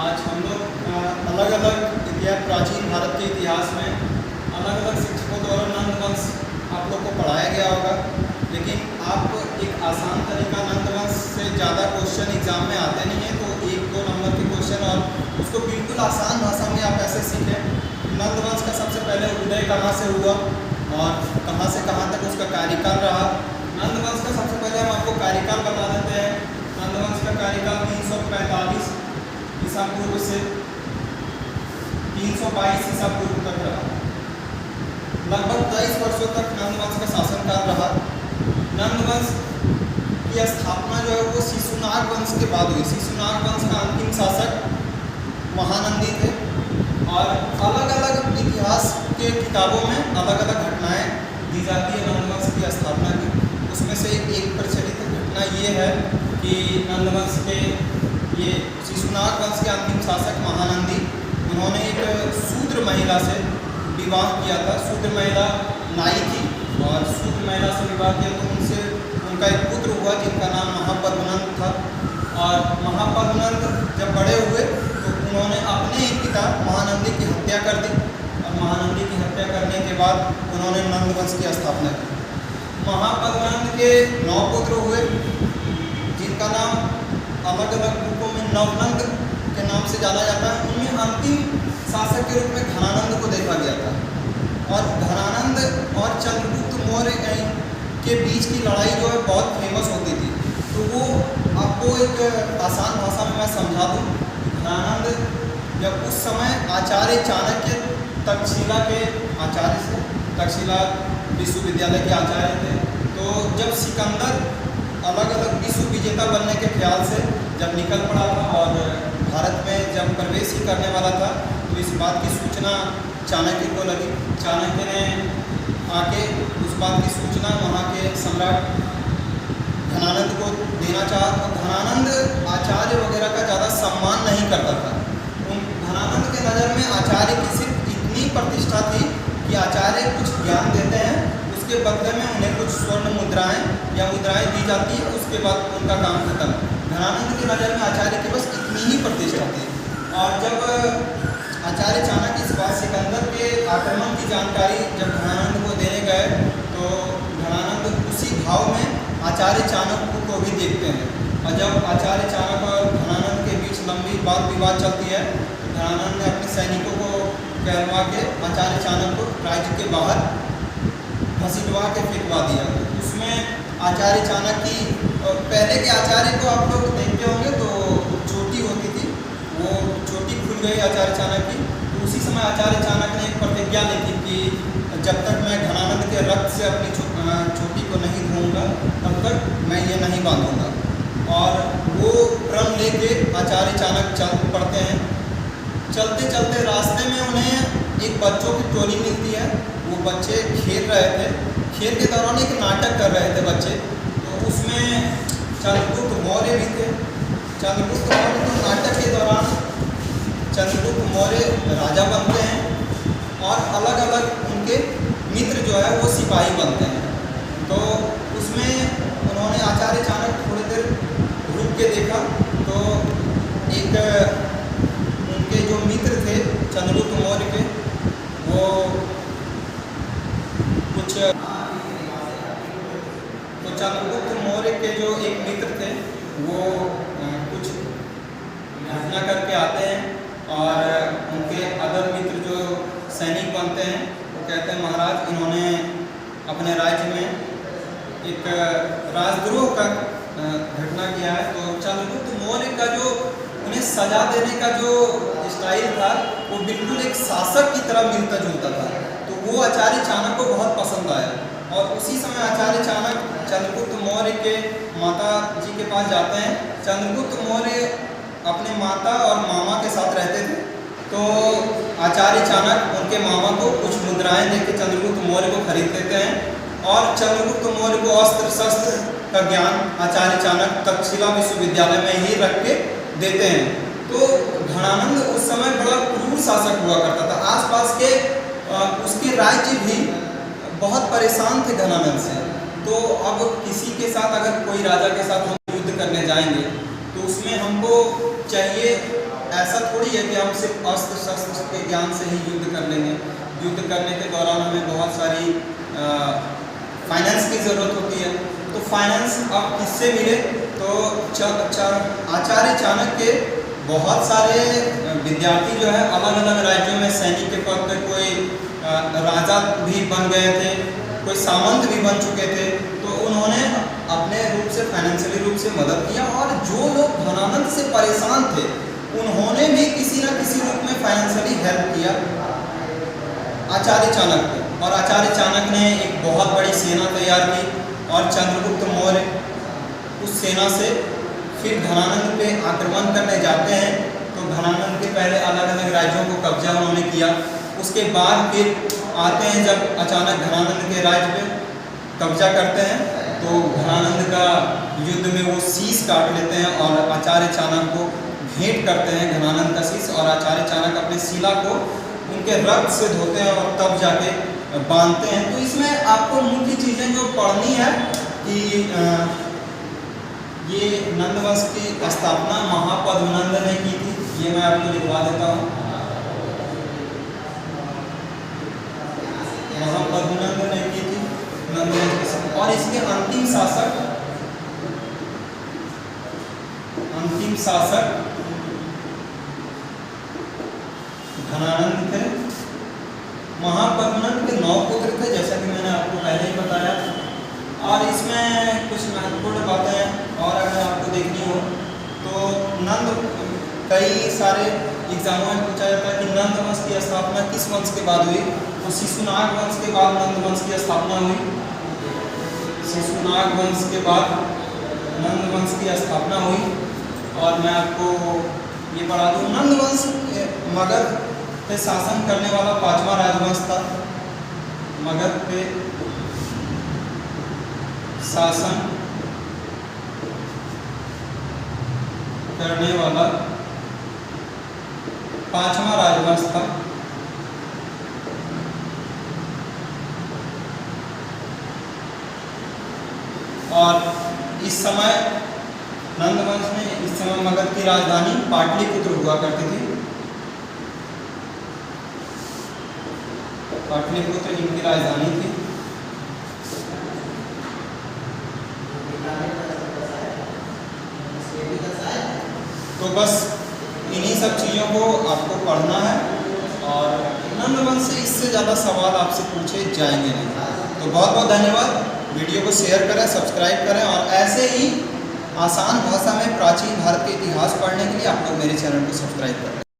आज हम लोग अलग अलग इतिहास, प्राचीन भारत के इतिहास में अलग अलग शिक्षकों द्वारा नंद वंश आप लोग को पढ़ाया गया होगा। लेकिन आप एक आसान तरीका, नंद वंश से ज़्यादा क्वेश्चन एग्जाम में आते नहीं हैं, तो 1-2 नंबर के क्वेश्चन और उसको बिल्कुल आसान भाषा में आप ऐसे सीखें। नंद वंश का सबसे पहले उदय कहाँ से हुआ और कहाँ से कहाँ तक उसका कार्यकाल रहा। नंद वंश का सबसे पहले हम आपको कार्यकाल बता देते हैं। नंद वंश का कार्यकाल 345 ईसा पूर्व से 322 ईसा पूर्व तक रहा। लगभग 23 वर्षों तक नंद वंश का शासनकाल रहा। नंद वंश की स्थापना जो है वो शिशुनाग वंश के बाद हुई। शिशुनाग वंश का अंतिम शासक महानंदी थे और अलग अलग इतिहास के किताबों में अलग अलग घटनाएं दी जाती है नंद वंश की स्थापना की। उसमें से एक प्रचलित घटना ये है कि नंद वंश के ये शिशुनाग वंश के अंतिम शासक महानंदी, उन्होंने एक शूद्र महिला से विवाह किया था। शूद्र महिला नाई थी और शूद्र महिला से विवाह किया तो उनसे उनका एक पुत्र हुआ जिनका नाम महापर्वनंद था। और महापर्वनंद जब बड़े हुए तो उन्होंने अपने ही पिता महानंदी की हत्या कर दी और महानंदी की हत्या करने के बाद उन्होंने नंद वंश की स्थापना की। महापर्वनंद के 9 पुत्र हुए जिनका नाम अलग अलग रूपों में नवनंद के नाम से जाना जाता है। उनमें अंतिम शासक के रूप में घनानंद को देखा गया था और घनानंद और चंद्रगुप्त मौर्य के बीच की लड़ाई जो है बहुत फेमस होती थी। तो वो आपको एक आसान भाषा में मैं समझा दूँ। घनानंद जब उस समय आचार्य चाणक्य तक्षशिला के आचार्य से, तक्षशिला विश्वविद्यालय के आचार्य थे, तो जब सिकंदर अलग अलग विश्व विजेता बनने के ख्याल से जब निकल पड़ा था और भारत में जब प्रवेश ही करने वाला था तो इस बात की सूचना चाणक्य को लगी। चाणक्य ने आके उस बात की सूचना वहाँ के सम्राट घनानंद को देना चाहा। तो घनानंद आचार्य वगैरह का ज़्यादा सम्मान नहीं करता था। घनानंद के नज़र में आचार्य की सिर्फ इतनी प्रतिष्ठा थी कि आचार्य कुछ ज्ञान देते हैं, उसके बदले में उन्हें कुछ स्वर्ण मुद्राएं या मुद्राएं दी जाती है, उसके बाद उनका काम खत्म। घनानंद की नज़र में आचार्य की बस इतनी ही प्रतिष्ठा थी। और जब आचार्य चाणक्य इस बात सिकंदर के आक्रमण की जानकारी जब घनानंद को देने गए तो घनानंद उसी भाव में आचार्य चाणक्य को भी देखते हैं। और जब आचार्य चाणक्य और घनानंद के बीच लंबी वाद विवाद चलती है तो घनानंद ने अपने सैनिकों को कहलवा के आचार्य चाणक्य को राज्य के बाहर घसीटवा के फेंकवा दिया। उसमें आचार्य चाणक्य की, पहले के आचार्य को आप लोग देखते होंगे तो चोटी होती थी, वो चोटी खुल गई आचार्य चाणक्य की। तो उसी समय आचार्य चाणक्य ने एक प्रतिज्ञा ली थी कि जब तक मैं घनानंद के रक्त से अपनी चोटी को नहीं धोऊंगा तब तक मैं ये नहीं बांधूंगा। और वो प्रण लेके आचार्य चाणक्य चल पड़ते हैं। चलते चलते रास्ते में उन्हें एक बच्चों की टोली मिलती है। वो बच्चे खेल रहे थे, खेल के दौरान एक नाटक कर रहे थे बच्चे। तो उसमें चंद्रगुप्त मौर्य भी थे। चंद्रगुप्त मौर्य तो नाटक के दौरान चंद्रगुप्त मौर्य राजा बनते हैं और अलग अलग उनके मित्र जो है वो सिपाही बनते हैं। तो उसमें उन्होंने आचार्य चाणक्य थोड़ी देर रुक के देखा तो एक उनके जो मित्र थे चंद्रगुप्त मौर्य के, वो कुछ तो चंद्रगुप्त मौर्य के जो एक मित्र थे वो कुछ घटना करके आते हैं और उनके अदर मित्र जो सैनिक बनते हैं वो कहते हैं महाराज इन्होंने अपने राज्य में एक राजद्रोह का घटना किया है। तो चंद्रगुप्त मौर्य का जो उन्हें सजा देने का जो स्टाइल था वो बिल्कुल एक शासक की तरह मिलता जुलता था। तो वो आचार्य चाणक्य को बहुत पसंद आया और उसी समय आचार्य चाणक्य चंद्रगुप्त मौर्य के माता जी के पास जाते हैं। चंद्रगुप्त मौर्य अपने माता और मामा के साथ रहते थे। तो आचार्य चाणक्य उनके मामा को कुछ मुद्राएं देकर चंद्रगुप्त मौर्य को खरीद देते हैं और चंद्रगुप्त मौर्य को अस्त्र शस्त्र का ज्ञान आचार्य चाणक्य तक्षशिला विश्वविद्यालय में ही रख के देते हैं। तो घनानंद उस समय बड़ा क्रूर शासक हुआ करता था। आसपास के उसके राज्य भी बहुत परेशान थे घनानंद से। तो अब किसी के साथ अगर कोई राजा के साथ हम युद्ध करने जाएंगे तो उसमें हमको चाहिए ऐसा थोड़ी है कि हम सिर्फ अस्त्र शस्त्र के ज्ञान से ही युद्ध कर लेंगे। युद्ध करने के दौरान हमें बहुत सारी फाइनेंस की ज़रूरत होती है। तो फाइनेंस अब किससे मिले? तो आचार्य चाणक्य के बहुत सारे विद्यार्थी जो है अलग अलग राज्यों में सैनिक के पद पर, कोई राजा भी बन गए थे, कोई सामंत भी बन चुके थे। तो उन्होंने अपने रूप से फाइनेंशियली रूप से मदद किया, और जो लोग धनानंद से परेशान थे उन्होंने भी किसी न किसी रूप में फाइनेंशियली हेल्प किया आचार्य चाणक्य। और आचार्य चाणक्य ने एक बहुत बड़ी सेना तैयार की, और चंद्रगुप्त मौर्य उस सेना से फिर धनानंद पे आक्रमण करने जाते हैं। तो धनानंद के पहले अलग अलग राज्यों को कब्जा उन्होंने किया। उसके बाद फिर आते हैं, जब अचानक धनानंद के राज्य पे कब्जा करते हैं, तो धनानंद का युद्ध में वो शीश काट लेते हैं और आचार्य चाणक्य को भेंट करते हैं धनानंद का शीश। और आचार्य चाणक्य अपने शिला को उनके रक्त से धोते हैं और तब जाके बांधते हैं। तो इसमें आपको मुख्य चीज़ें जो पढ़नी है कि ये नंदवंश की स्थापना महापद्मनंद ने की थी। ये मैं आपको लिखवा देता हूँ, महापद्मनंद ने की थी नंदवंश की। और इसके अंतिम शासक धनानंद थे। महापद्मनंद के 9 पुत्र थे, जैसा कि मैंने आपको पहले ही बताया। और इसमें कुछ महत्वपूर्ण बातें और अगर आपको देखनी हो तो कई सारे एग्जामों में पूछा जाता है कि नंदवंश की स्थापना किस वंश के बाद हुई? तो शिशुनाग वंश के बाद नंदवंश की स्थापना हुई। शिशुनाग वंश के बाद नंदवंश की स्थापना हुई। और मैं आपको ये बता दूँ, नंदवंश मगध पे शासन करने वाला 5वां राजवंश था। मगध पे शासन करने वाला 5वां राजवंश था। और इस समय नंदवंश में इस समय मगध की राजधानी पाटलिपुत्र हुआ करती थी। पाटलिपुत्र इनकी राजधानी थी। तो बस इन्हीं सब चीज़ों को आपको पढ़ना है, और नंदवंश से इससे ज़्यादा सवाल आपसे पूछे जाएंगे नहीं। तो बहुत बहुत धन्यवाद। वीडियो को शेयर करें, सब्सक्राइब करें, और ऐसे ही आसान भाषा में प्राचीन भारत के इतिहास पढ़ने के लिए आप लोग मेरे चैनल को सब्सक्राइब करें।